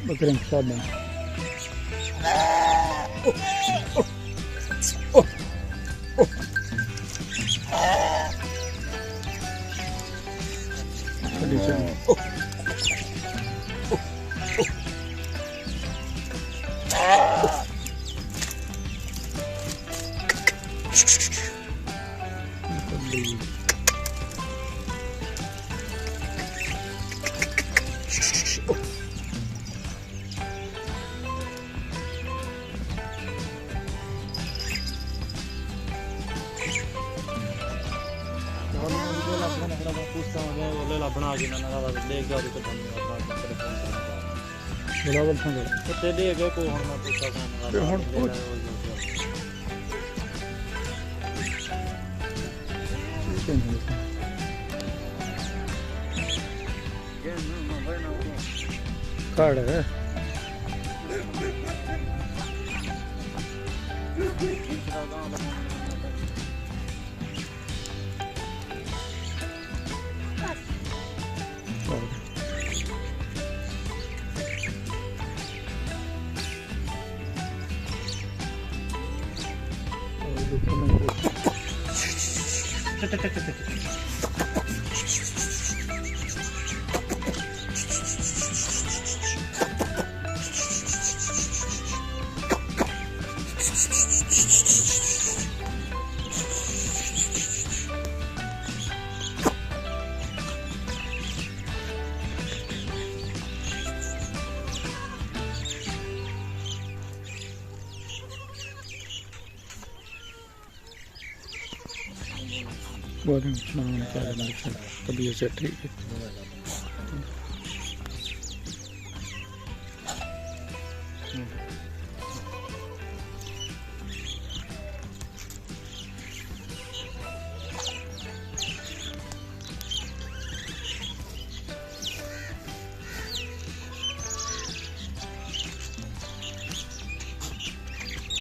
बकरे के साथ बना के ना ले गया तो बड़ा बल संग ते ले गए को हुन मैं पूछा ते हुन कार्ड है बहुत नाम क्या तबीयत से ठीक है।